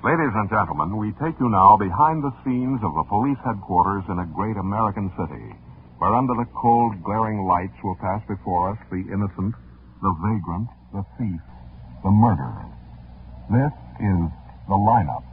Ladies and gentlemen, we take you now behind the scenes of the police headquarters in a great American city, where under the cold, glaring lights will pass before us the innocent, the vagrant, the thief, the murderer. This is The Lineup.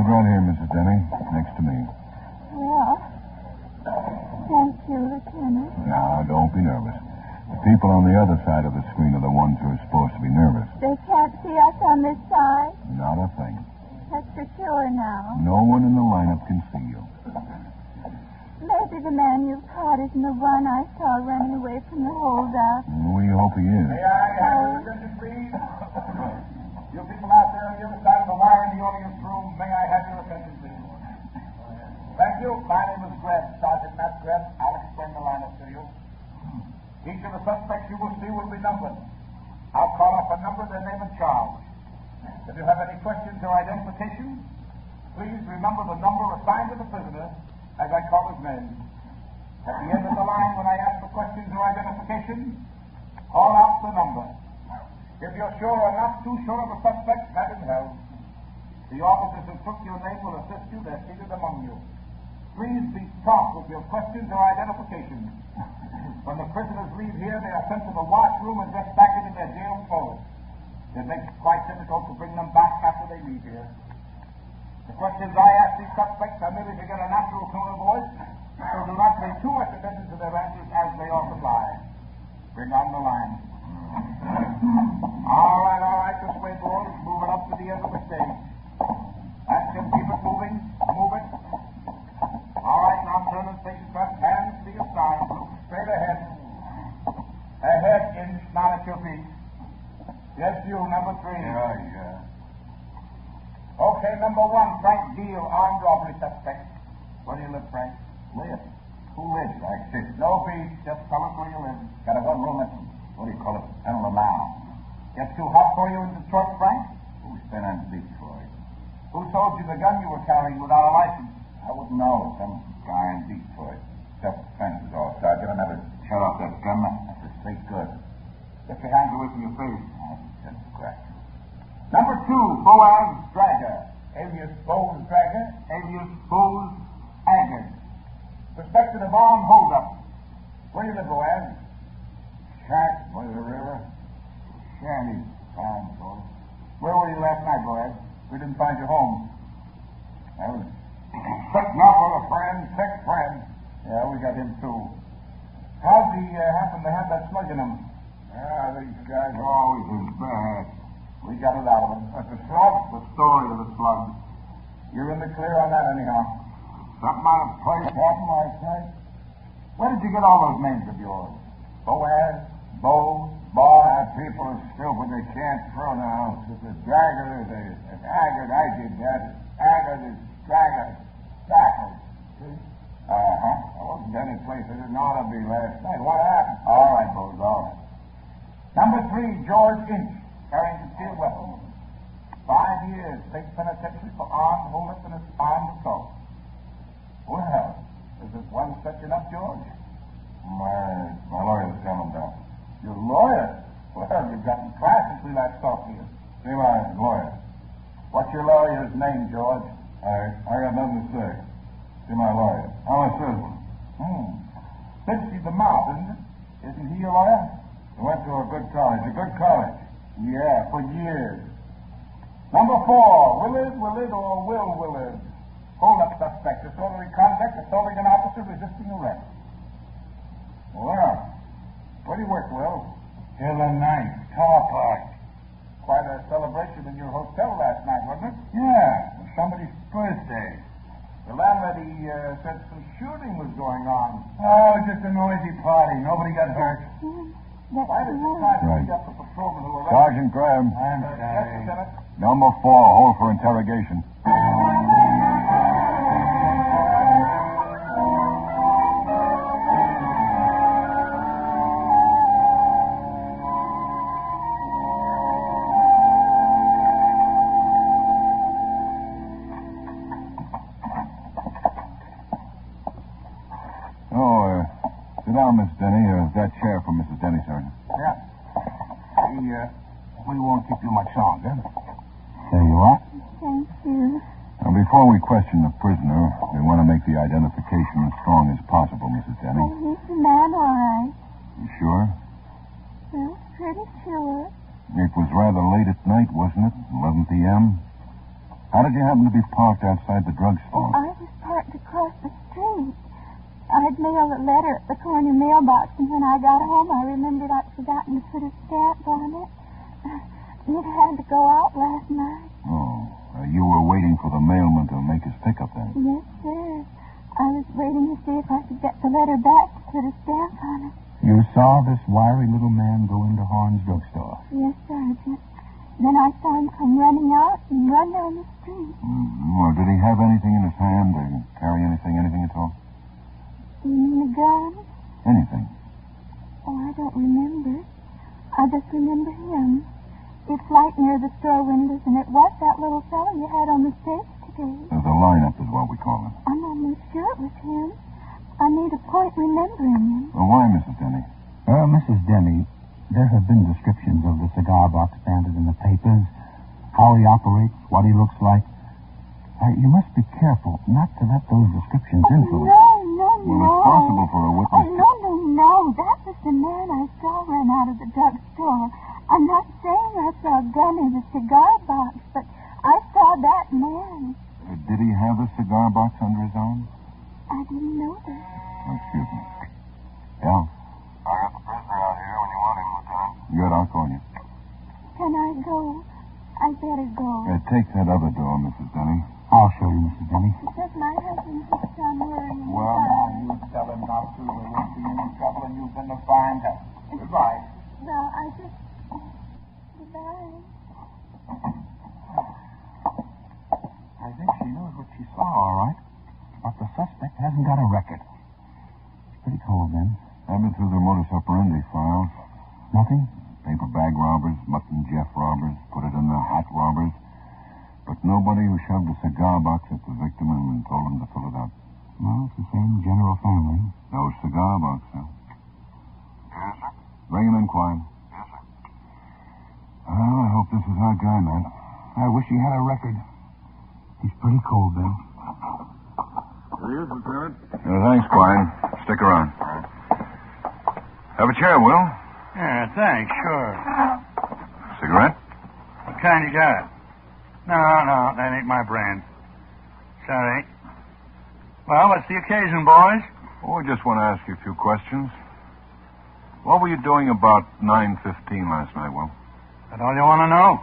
Right here, Mrs. Denny, next to me. Well, thank you, Lieutenant. Now, don't be nervous. The people on the other side of the screen are the ones who are supposed to be nervous. They can't see us on this side? Not a thing. That's for sure now. No one in the lineup can see you. Maybe the man you've caught isn't the one I saw running away from the holdup. We hope he is. May I have your attention, please? You people out there on the other side of the wire in the audience room, may I have your attention, please? Thank you. My name is Greb, Sergeant Matt Greb. I'll explain the lineup to you. Each of the suspects you will see will be numbered. I'll call off a number, their name and charge. If you have any questions or identification, please remember the number assigned to the prisoner as I call his name. At the end of the line, when I ask for questions or identification, call out the number. If you're sure or not too sure of a suspect, have him held. The officers who took your name will assist you. They're seated among you. Please be prompt with your questions or identifications. When the prisoners leave here, they are sent to the washroom and dressed back into their jail clothes. It makes it quite difficult to bring them back after they leave here. The questions I ask these suspects are merely to get a natural tone of voice, so do not pay too much attention to their answers as they ought to lie. Bring on the line. All right, this way, boys. Move it up to the end of the stage. That's him. Keep it moving. Move it. All right, now turn and face front. Hands to your side. Look straight ahead. Ahead, inch, not at your feet. Yes, you, number 3. Yeah. Okay, number 1, Frank Deal, armed robbery suspect. Where do you live, Frank? Live? Who lives? I see. No beef. Just tell us where you live. Got a one-room at, what do you call it, Panama Lounge. Get too hot for you in Detroit, Frank? Who's been in Detroit? Who sold you the gun you were carrying without a license? I wouldn't know. Some guy in Detroit. Self-defense is all, Sergeant. I never shut off that gun. That's a straight good. Get your hands away from your face. That's correct. Number 2, Boaz Dragger, alias Boaz Dragger, alias Boaz Agger. Suspected of armed holdup. Where do you live, Boaz? Shack by the river. Shanty town, sort of. Where were you last night, Boaz? We didn't find you home. I was Setting up with a friend, sick friend. Yeah, we got him too. How'd he happen to have that slug in him? These guys are always as bad. We got it out of him. But the slug? The story of the slug. You're in the clear on that anyhow. Something out of place happened last night. Where did you get all those names of yours? Boaz, Bo, People are stupid. They can't pronounce. It's a dragger. It's Haggard. I did that. Haggard is dragger. Backwards. See? I wasn't any place I didn't ought to be last night. What happened? All right, Bose, all right. Number 3, George Inch, carrying concealed weapons. 5 years, state penitentiary for armed homelessness, armed assault. Well, isn't one such enough, George? My lawyer's coming down. Your lawyer? Well, you've gotten class since we last talked to you. See my lawyer. What's your lawyer's name, George? I got nothing to say. See my lawyer. I'm a citizen. Fitzie the Mouth, isn't it? Isn't he your lawyer? He went to a good college. A good college. Yeah, for years. Number 4, Willard or Will Willard. Hold-up suspect, disorderly conduct, assaulting an officer, resisting arrest. Well, Where do you work, Will? till the night. Car park. Quite a celebration in your hotel last night, wasn't it? Yeah, it was somebody's birthday. The landlady said some shooting was going on. Oh, just a noisy party. Nobody got hurt. Why did you try to beat up the patrolman who arrested Sergeant Greb. I'm sorry. Yes, Lieutenant. Number 4, hold for interrogation. down, Miss Denny. That chair for Mrs. Denny, Sergeant. Yeah. We won't keep you much longer. There you are. Thank you. Now, before we question the prisoner, we want to make the identification as strong as possible, Mrs. Denny. Oh, he's the man, all right. You sure? Well, pretty sure. It was rather late at night, wasn't it? 11 p.m.? How did you happen to be parked outside the drugstore? I was parked across the street. I'd mailed a letter at the corner mailbox, and when I got home, I remembered I'd forgotten to put a stamp on it. It had to go out last night. Oh. You were waiting for the mailman to make his pickup then? Yes, sir. I was waiting to see if I could get the letter back to put a stamp on it. You saw this wiry little man go into Horn's drugstore? Yes, Sergeant. Then I saw him come running out and run down the street. Well, did he have anything in his hand or carry anything at all? You mean a gun? Anything. Oh, I don't remember. I just remember him. It's light near the store windows, and it was that little fellow you had on the stage today. The lineup is what we call it. I'm almost sure it was him. I made a point remembering him. Well, why, Mrs. Denny? Mrs. Denny, there have been descriptions of the cigar box bandit in the papers, how he operates, what he looks like. You must be careful not to let those descriptions influence. No. Well, it's possible for a witness No. That was the man I saw run out of the drugstore. I'm not saying I saw a gun in the cigar box, but I saw that man. Did he have a cigar box under his arm? I didn't know that. Excuse me. Yeah? I got the prisoner out here when you want him, Lieutenant. Good, I'll call you. Can I go? I better go. Take that other door, Mrs. Denny. I'll show you, Mrs. Denny. Because my husband keeps on worrying. Well, now, you tell him not to. There won't be any trouble, and you've been a fine help. Goodbye. Well, I just... Goodbye. I think she knows what she saw, all right. But the suspect hasn't got a record. It's pretty cold, then. I've been through their modus operandi files. Nothing? Paper bag robbers, Mutton Jeff robbers, put it in the hat robbers. But nobody who shoved a cigar box at the victim and told him to fill it up. Well, it's the same general family. No cigar box, huh? Yes, sir. Bring him in, Quine. Yes, sir. Well, I hope this is our guy, man. I wish he had a record. He's pretty cold, then. Here he is, Lieutenant. Thanks, Quine. Stick around. Have a chair, Will. Yeah, thanks, sure. Cigarette? What kind you got? No, that ain't my brand. Sorry. Well, what's the occasion, boys? Oh, I just want to ask you a few questions. What were you doing about 9:15 last night, Will? That all you want to know?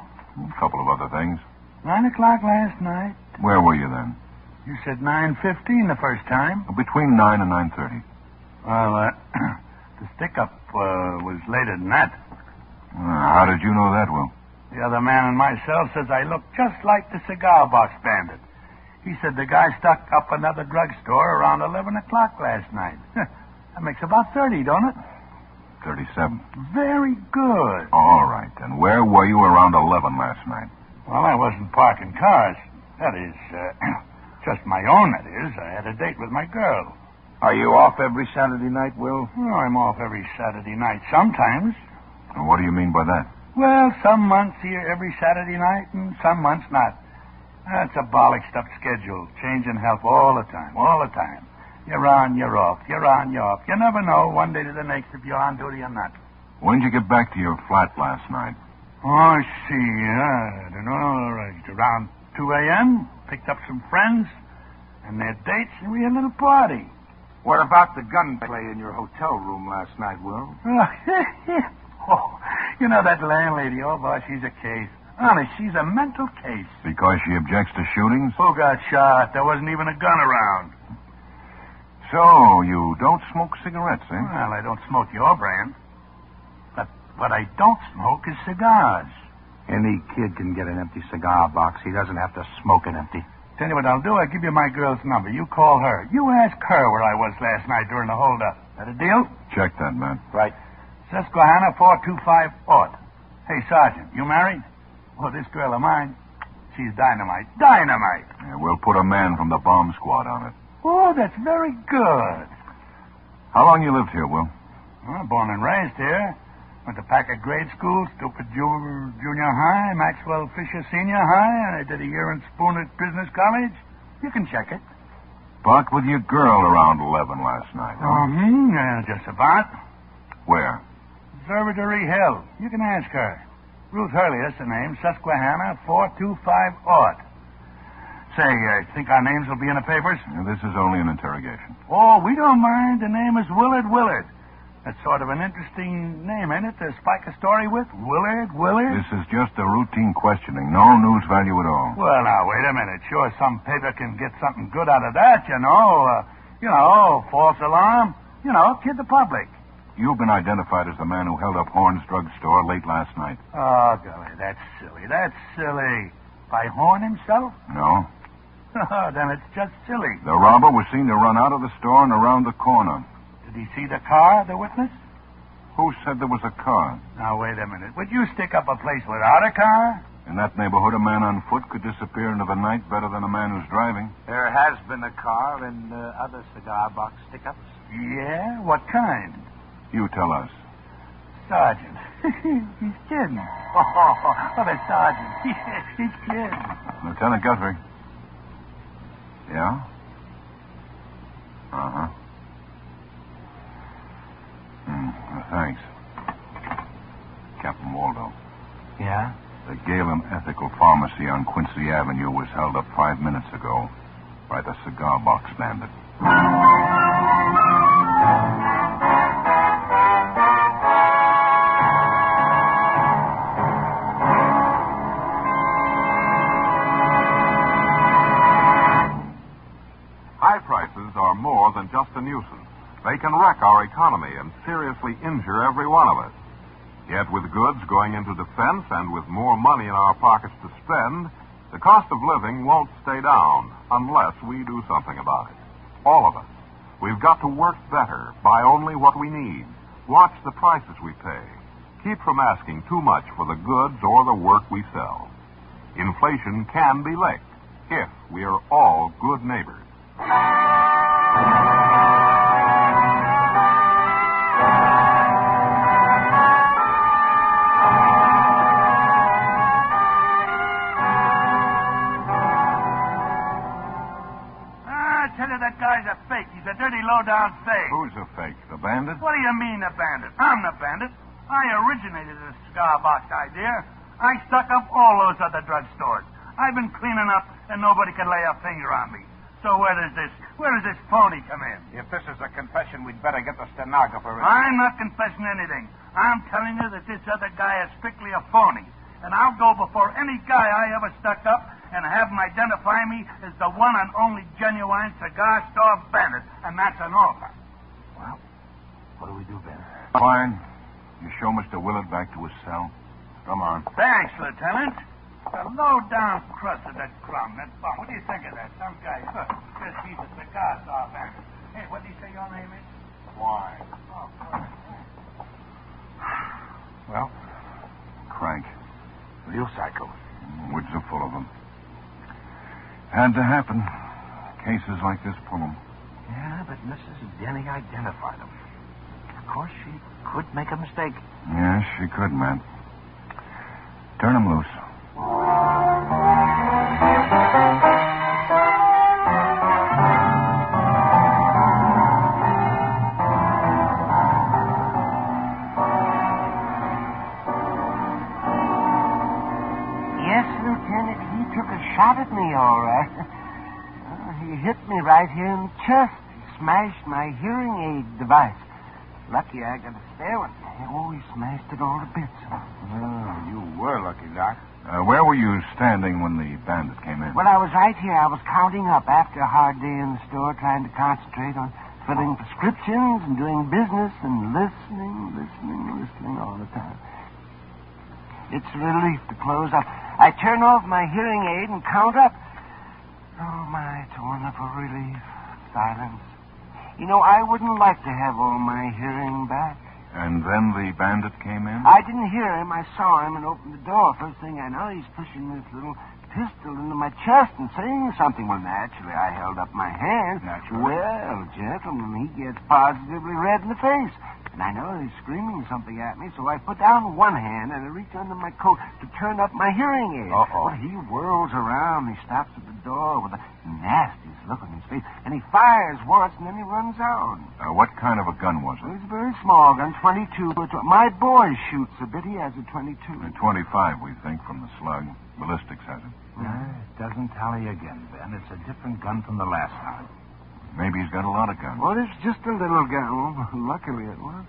A couple of other things. 9 o'clock last night. Where were you then? You said 9:15 the first time. Between 9 and 9:30. Well, the stick-up was later than that. How did you know that, Will? The other man and myself says I look just like the cigar box bandit. He said the guy stuck up another drugstore around 11 o'clock last night. That makes about 30, don't it? 37. Very good. All right. And where were you around 11 last night? Well, I wasn't parking cars. That is, just my own, that is. I had a date with my girl. Are you off every Saturday night, Will? Oh, I'm off every Saturday night sometimes. And what do you mean by that? Well, some months here every Saturday night and some months not. That's a bollocksed up schedule. Changing help all the time. You're on, you're off. You're on, you're off. You never know one day to the next if you're on duty or not. When did you get back to your flat last night? Oh, see, I don't know. Right around 2 a.m., picked up some friends and their dates, and we had a little party. What about the gunplay in your hotel room last night, Will? Oh, you know that landlady, oh, boy, she's a case. Honest, she's a mental case. Because she objects to shootings? Who got shot? There wasn't even a gun around. So, you don't smoke cigarettes, eh? Well, I don't smoke your brand. But what I don't smoke is cigars. Any kid can get an empty cigar box. He doesn't have to smoke an empty. Tell you what I'll do. I'll give you my girl's number. You call her. You ask her where I was last night during the holdup. That a deal? Check that, man. Right. Susquehanna 425-aught. Hey, Sergeant, you married? Oh, this girl of mine, she's dynamite. Dynamite! Yeah, we'll put a man from the bomb squad on it. Oh, that's very good. How long you lived here, Will? Well, born and raised here. Went to Packard grade school, Stupid Junior High, Maxwell Fisher Senior High, and I did a year in Spooner Business College. You can check it. Bucked with your girl around 11 last night, huh? Just about. Where? Observatory Hill. You can ask her. Ruth Hurley, that's the name. Susquehanna, 425-aught. Say, think our names will be in the papers? This is only an interrogation. Oh, we don't mind. The name is Willard. That's sort of an interesting name, ain't it, to spike a story with? Willard? This is just a routine questioning. No news value at all. Well, now, wait a minute. Sure, some paper can get something good out of that, you know. False alarm. Kid the public. You've been identified as the man who held up Horn's drugstore late last night. Oh, golly, that's silly. By Horn himself? No. Then it's just silly. The robber was seen to run out of the store and around the corner. Did he see the car, the witness? Who said there was a car? Now, wait a minute. Would you stick up a place without a car? In that neighborhood, a man on foot could disappear into the night better than a man who's driving. There has been a car and other cigar box stick-ups. Yeah? What kind? You tell us. Sergeant. He's kidding. Oh, the sergeant. He's kidding. Lieutenant Guthrie. Yeah? Uh-huh. Thanks. Captain Waldo. Yeah? The Galen Ethical Pharmacy on Quincy Avenue was held up 5 minutes ago by the cigar box bandit. High prices are more than just a nuisance. They can wreck our economy and seriously injure every one of us. Yet with goods going into defense and with more money in our pockets to spend, the cost of living won't stay down unless we do something about it. All of us. We've got to work better, buy only what we need, watch the prices we pay, keep from asking too much for the goods or the work we sell. Inflation can be licked if we are all good neighbors. That guy's a fake. He's a dirty, low-down fake. Who's a fake? The bandit? What do you mean, the bandit? I'm the bandit. I originated this cigar box idea. I stuck up all those other drugstores. I've been cleaning up, and nobody can lay a finger on me. So where does this phony come in? If this is a confession, we'd better get the stenographer in. I'm not confessing anything. I'm telling you that this other guy is strictly a phony. And I'll go before any guy I ever stuck up and have him identify me as the one and only genuine cigar store bandit. And that's an offer. Well, what do we do, Ben? Fine. You show Mr. Willard back to his cell. Come on. Thanks, Lieutenant. The low-down crust of that crumb, that bum. What do you think of that? Some guy says he's a cigar store bandit. Hey, what do you say your name is? Why? Oh, boy. Well? Crank. Real psycho. Woods are full of them. Had to happen. Cases like this pull them. Yeah, but Mrs. Denny identified him. Of course, she could make a mistake. Yes, she could, Matt. Turn him loose. Yes, Lieutenant, he took a shot at me, all right. He hit me right here in the chest. He smashed my hearing aid device. Lucky I got a spare one. Oh, he smashed it all to bits. Oh, you were lucky, Doc. Where were you standing when the bandit came in? Well, I was right here. I was counting up after a hard day in the store, trying to concentrate on filling prescriptions and doing business and listening all the time. It's a relief to close up. I turn off my hearing aid and count up. Oh, my, it's a wonderful relief. Silence. You know, I wouldn't like to have all my hearing back. And then the bandit came in? I didn't hear him. I saw him and opened the door. First thing I know, he's pushing this little pistol into my chest and saying something. Well, naturally, I held up my hand. Naturally. Well, gentlemen, he gets positively red in the face. And I know he's screaming something at me, so I put down one hand and I reach under my coat to turn up my hearing aid. Uh-oh. Well, he whirls around. He stops at the door with the nastiest look on his face. And he fires once, and then he runs out. What kind of a gun was Well, it? it's a very small gun, 22. My boy shoots a bit. He has a 22. A 25, we think, from the slug. Ballistics has it. It doesn't tally again, Ben. It's a different gun from the last time. Maybe he's got a lot of guns. Well, it's just a little gun. Oh, luckily it was.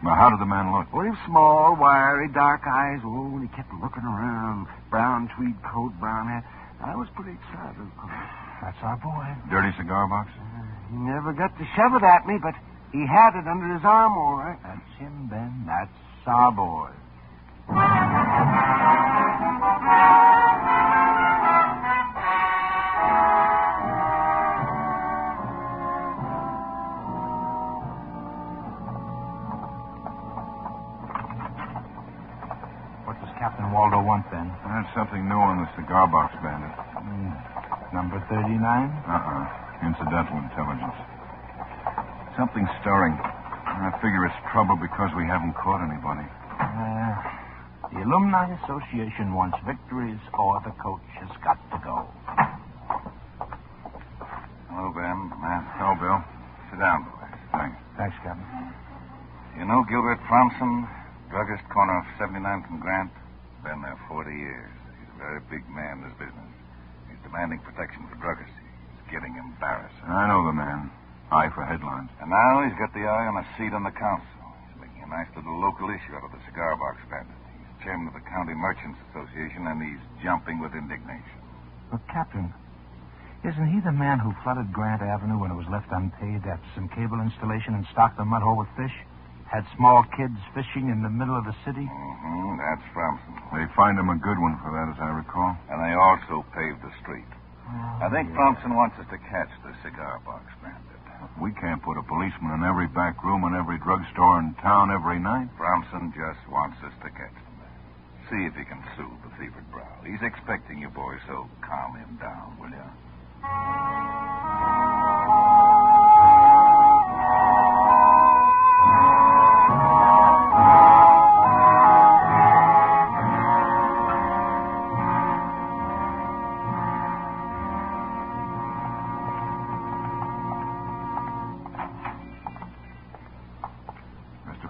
Well, how did the man look? Well, he was small, wiry, dark eyes. Oh, and he kept looking around. Brown tweed coat, brown hair. I was pretty excited, of course. That's our boy. Dirty cigar box? He never got to shove it at me, but he had it under his arm, all right. That's him, Ben. That's our boy. What does Captain Waldo want, Ben? That's something new on the cigar box, Bandit. Number 39? Incidental intelligence. Something stirring. I figure it's trouble because we haven't caught anybody. The Alumni Association wants victories or the coach has got to go. Hello, Ben. Matt. Hello, Bill. Sit down, boys. Thanks. Thanks, Captain. You know Gilbert Thompson, druggist, corner of 79th and Grant? Been there 40 years. He's a very big man in this business. He's demanding protection for druggists. He's getting embarrassed. I know the man. Eye for headlines. And now he's got the eye on a seat on the council. He's making a nice little local issue out of the cigar box bandit. He's chairman of the County Merchants Association, and he's jumping with indignation. But, Captain, isn't he the man who flooded Grant Avenue when it was left unpaved after some cable installation and stocked the mud hole with fish? Had small kids fishing in the middle of the city? That's Thompson. They find him a good one for that, as I recall. And they also paved the street. I think Thompson wants us to catch the cigar box bandit. We can't put a policeman in every back room in every drugstore in town every night. Thompson just wants us to catch him. See if he can soothe the fevered brow. He's expecting you boys, so calm him down, will you?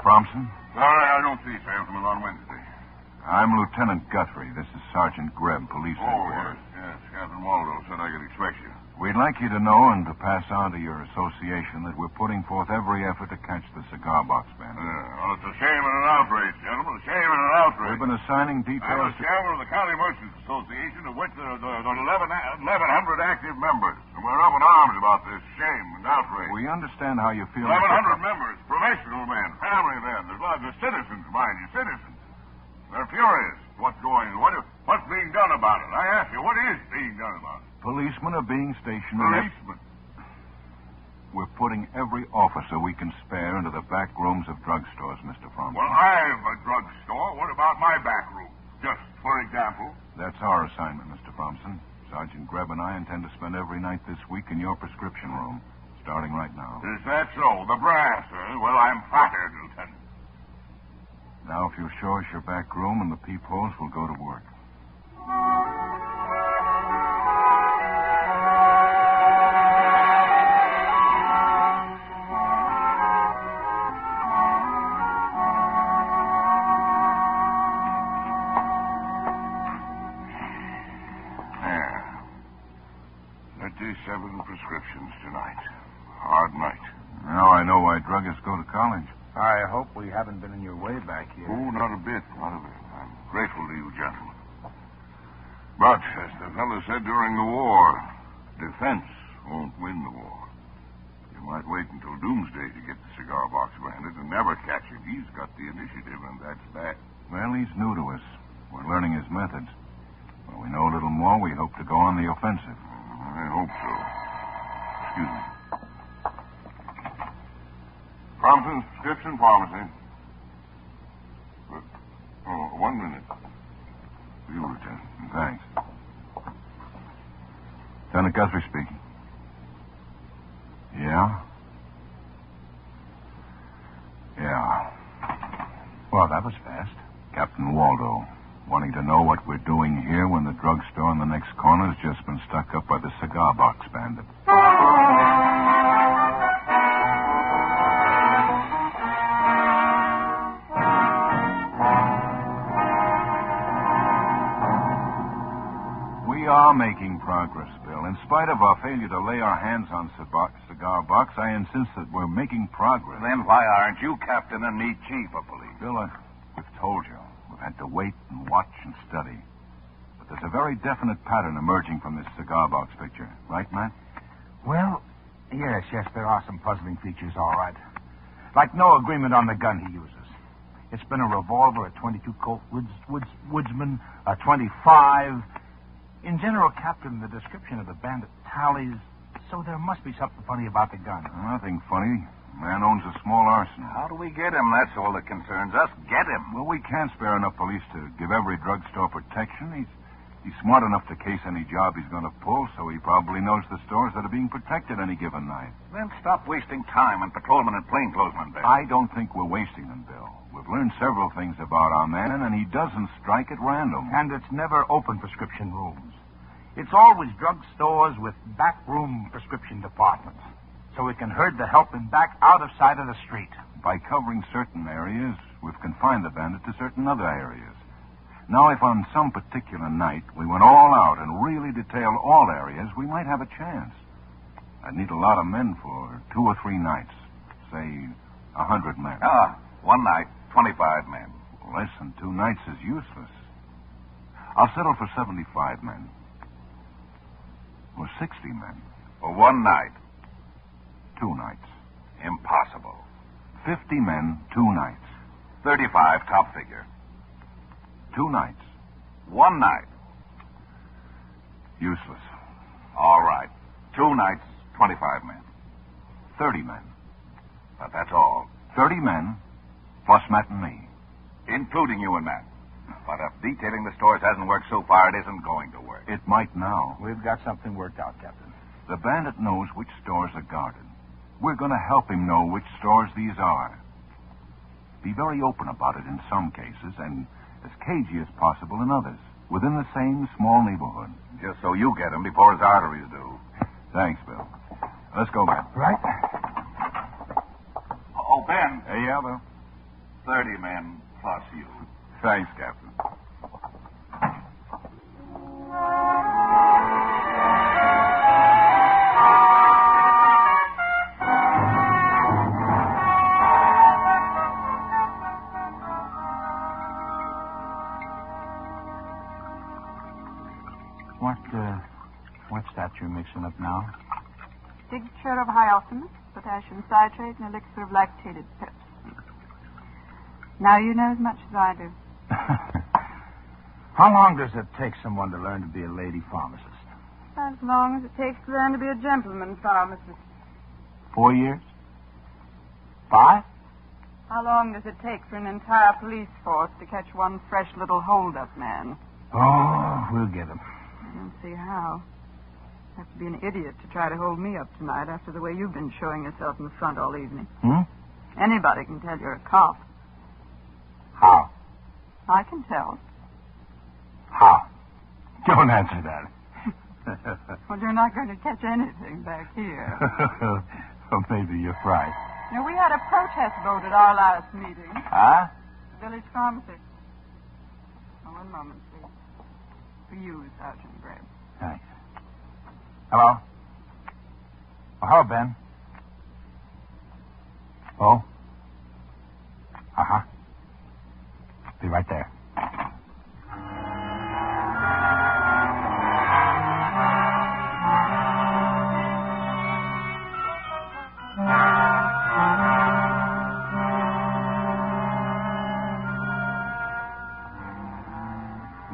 Thompson? Sorry, I don't see salesmen on Wednesday. I'm Lieutenant Guthrie. This is Sergeant Greb, police headquarters. Yes. Captain Waldo said I could expect you. We'd like you to know and to pass on to your association that we're putting forth every effort to catch the cigar box bandit. Well, it's a shame and an outrage, gentlemen. A shame and an outrage. We've been assigning I'm details the chairman of the County Merchants Association, of which there are 1,100 active members. And we're up in arms about this shame and outrage. We understand how you feel. 1,100 members, professional men, family men. There's lots of citizens, mind you, citizens. They're furious. What's going on? What's being done about it? I ask you, what is being done about it? Policemen are being stationed. Policemen? We're putting every officer we can spare into the back rooms of drugstores, Mr. Thompson. Well, I'm a drugstore. What about my back room? Just for example. That's our assignment, Mr. Thompson. Sergeant Greb and I intend to spend every night this week in your prescription room, starting right now. Is that so? The brass, eh? Well, I'm fired, Lieutenant. Now, if you'll show us your back room and the peepholes, we'll go to work. There. 37 prescriptions tonight. Hard night. Now I know why druggists go to college. I hope we haven't been in your way back here. Oh, not a bit. Not a bit. I'm grateful to you, gentlemen. But, as the fellow said during the war, defense won't win the war. You might wait until doomsday to get the cigar box bandit and never catch him. He's got the initiative, and that's bad. Well, he's new to us. We're learning his methods. When we know a little more, we hope to go on the offensive. I hope so. Excuse me. Thompson's Prescription Pharmacy. Oh, 1 minute. You, Lieutenant. Thanks. Lieutenant Guthrie speaking. Yeah? Yeah. Well, that was fast. Captain Waldo, wanting to know what we're doing here when the drugstore in the next corner has just been stuck up by the cigar box bandit. We are making progress, Bill. In spite of our failure to lay our hands on cigar box, I insist that we're making progress. Then why aren't you captain and me chief of police? Bill, we've told you. We've had to wait and watch and study. But there's a very definite pattern emerging from this cigar box picture. Right, Matt? Well, yes, there are some puzzling features, all right. Like no agreement on the gun he uses. It's been a revolver, a 22 Colt Woodsman, a 25. In general, Captain, the description of the bandit tallies, so there must be something funny about the gun. Nothing funny. Man owns a small arsenal. How do we get him? That's all that concerns us. Get him. Well, we can't spare enough police to give every drugstore protection. He's smart enough to case any job he's going to pull, so he probably knows the stores that are being protected any given night. Then stop wasting time on patrolmen and plainclothesmen, Bill. I don't think we're wasting them, Bill. We've learned several things about our man, and he doesn't strike at random. And it's never open prescription rooms. It's always drugstores with backroom prescription departments, so we can herd the helping back out of sight of the street. By covering certain areas, we've confined the bandit to certain other areas. Now, if on some particular night we went all out and really detailed all areas, we might have a chance. I'd need a lot of men for 2 or 3 nights. Say, 100 men. One night, 25 men. Less than 2 nights is useless. I'll settle for 75 men. Or 60 men. For one night. 2 nights. Impossible. 50 men, 2 nights. 35, top figure. 2 nights. One night. Useless. All right. 2 nights, 25 men. 30 men. But that's all. 30 men, plus Matt and me. Including you and Matt. But if detailing the stores hasn't worked so far, it isn't going to work. It might now. We've got something worked out, Captain. The bandit knows which stores are guarded. We're going to help him know which stores these are. Be very open about it in some cases, and as cagey as possible in others, within the same small neighborhood. Just so you get him before his arteries do. Thanks, Bill. Let's go, Matt. Right. Oh, Ben. Yeah, Bill. 30 men plus you. Thanks, Captain. What's that you're mixing up now? Tincture of hyoscyamus, potassium citrate, and elixir of lactated pepsin. Now you know as much as I do. How long does it take someone to learn to be a lady pharmacist? As long as it takes to learn to be a gentleman pharmacist. 4 years? 5? How long does it take for an entire police force to catch one fresh little hold-up man? Oh, we'll get him. I don't see how. You have to be an idiot to try to hold me up tonight after the way you've been showing yourself in the front all evening. Anybody can tell you're a cop. How? I can tell. How? Don't answer that. Well, you're not going to catch anything back here. Well, maybe you're right. You know, we had a protest vote at our last meeting. Huh? The village pharmacy. Oh, one moment, please. For you, Sergeant Greb. Thanks. Hello? Oh, hello, Ben. Oh? Uh-huh. Be right there.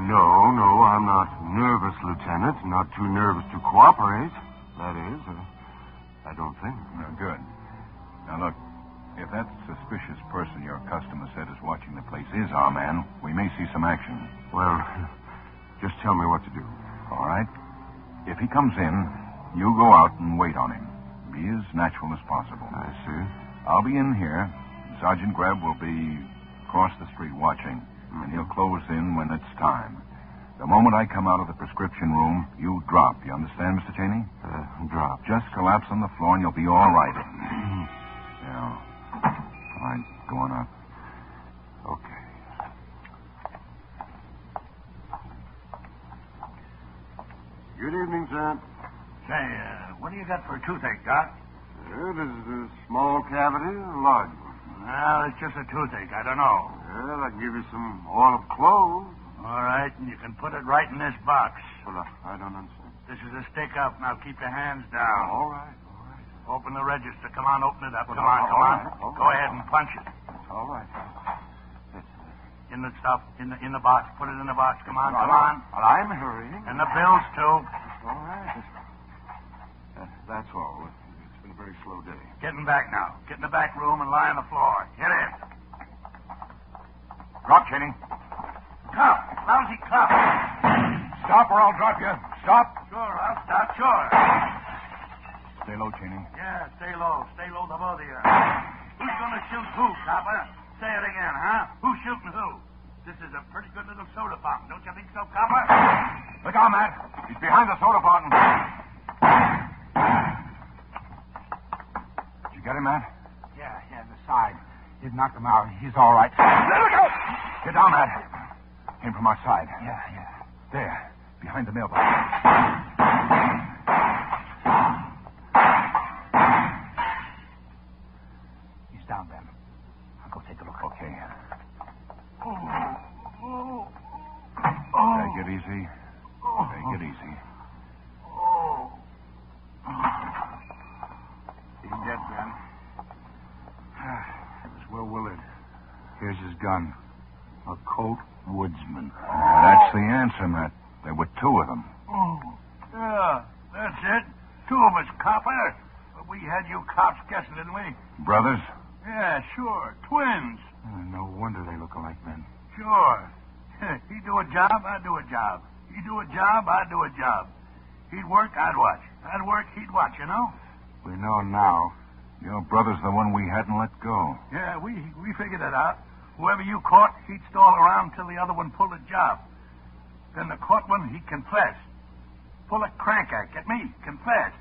No, I'm not nervous, Lieutenant. Not too nervous to cooperate. That is, I don't think. Good. Now, look, if that suspicious person your customer said is watching the place is our man, we may see some action. Well, just tell me what to do. All right. If he comes in, you go out and wait on him. Be as natural as possible. I see. I'll be in here. Sergeant Greb will be across the street watching, and he'll close in when it's time. The moment I come out of the prescription room, you drop. You understand, Mr. Cheney? Drop. Just collapse on the floor and you'll be all right. Yeah. All right, go on up. Okay. Good evening, sir. Say, what do you got for a toothache, Doc? This is a small cavity, a large one. Well, it's just a toothache. I don't know. Well, I can give you some oil of cloves. All right, and you can put it right in this box. Well, I don't understand. This is a stick up. Now keep your hands down. All right. Open the register. Come on, open it up. Well, Come on. all right. Go ahead and punch it. All right. In the stuff, in the box. Put it in the box. Come on, come Well, on. I'm hurrying. And the bills, too. All right. That's all. It's been a very slow day. Getting back now. Get in the back room and lie on the floor. Get in. Drop, Cheney. Cuff. Lousy cuff. Stop or I'll drop you. Stop. Sure, I'll stop. Sure. Stay low, Cheney. Yeah, stay low. Stay low, the both of you. Who's going to shoot who, copper? Say it again, huh? Who's shooting who? This is a pretty good little soda fountain. Don't you think so, copper? Look out, Matt. He's behind the soda fountain. Did you get him, Matt? Yeah, the side. You'd knocked him out. He's all right. Look out! Get down, Matt. Came from our side. Yeah. There, behind the mailbox. He's down, Ben. I'll go take a look. Okay. Take it easy. Take it easy. He's dead, Ben. It was Will Willard. Here's his gun. A Colt Woodsman. That's the answer, Matt. There were two of them. Yeah, that's it. Two of us, copper. We had you cops guessing, didn't we? Brothers? Yeah, sure. Twins. No wonder they look alike, Ben. Sure. He'd do a job, I'd do a job. He'd do a job, I'd do a job. He'd work, I'd watch. I'd work, he'd watch, you know? We know now. Your brother's the one we hadn't let go. Yeah, we figured it out. Whoever you caught, he'd stall around till the other one pulled a job. Then the caught one, he'd confess. Pull a crank act, get me? Confess.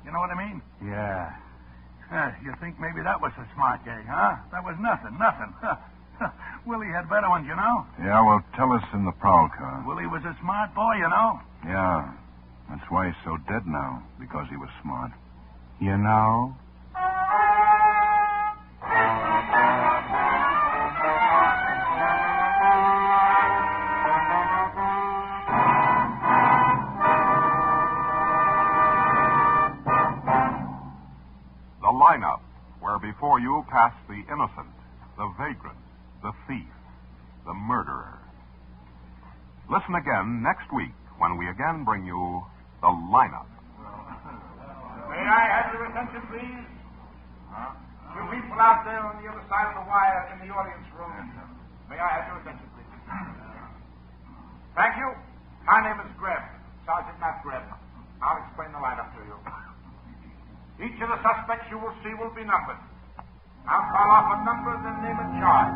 You know what I mean? Yeah. You think maybe that was a smart gag, huh? That was nothing. Willie had better ones, you know? Yeah, well, tell us in the prowl car. Willie was a smart boy, you know? Yeah. That's why he's so dead now, because he was smart. You know? The lineup, where before you pass the innocent, the vagrant, the thief, the murderer. Listen again next week when we again bring you the lineup. May I have your attention, please? You people out there on the other side of the wire in the audience room. May I have your attention, please? Thank you. My name is Greb, Sergeant Matt Greb. I'll explain the lineup to you. Each of the suspects you will see will be numbered. I'll call off a number, then name a charge.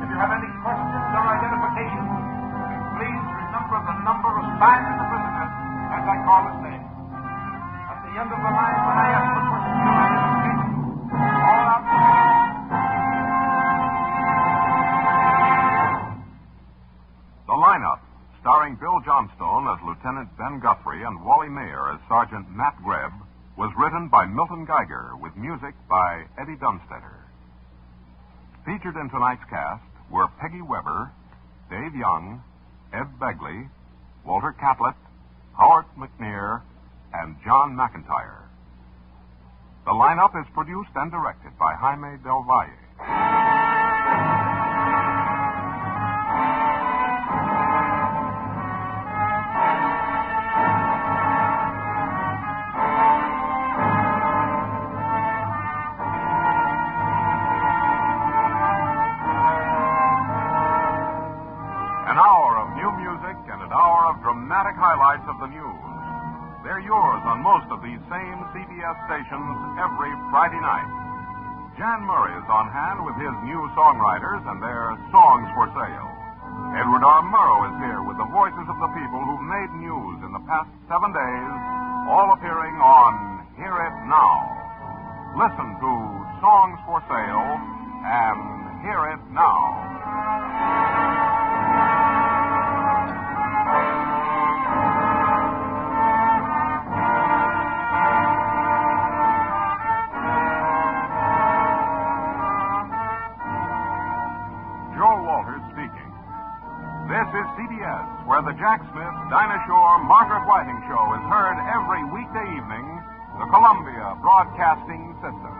If you have any questions or identifications, please remember the number assigned to the prisoner as I call his name. At the end of the line, when I ask for questions or identifications, all out. The lineup, starring Bill Johnstone as Lieutenant Ben Guthrie and Wally Maher as Sergeant Matt Greb, was written by Milton Geiger with music by Eddie Dunstetter. Featured in tonight's cast were Peggy Weber, Dave Young, Ed Begley, Walter Catlett, Howard McNear, and John McIntyre. The lineup is produced and directed by Jaime Del Valle. An hour of new music and an hour of dramatic highlights of the news. CBS stations every Friday night. Jan Murray is on hand with his new songwriters and their songs for sale. Edward R. Murrow is here with the voices of the people who've made news in the past 7 days, all appearing on Hear It Now. Listen to Songs for Sale and Hear It Now. This is CBS, where the Jack Smith, Dinah Shore, Margaret Whiting Show is heard every weekday evening, the Columbia Broadcasting System.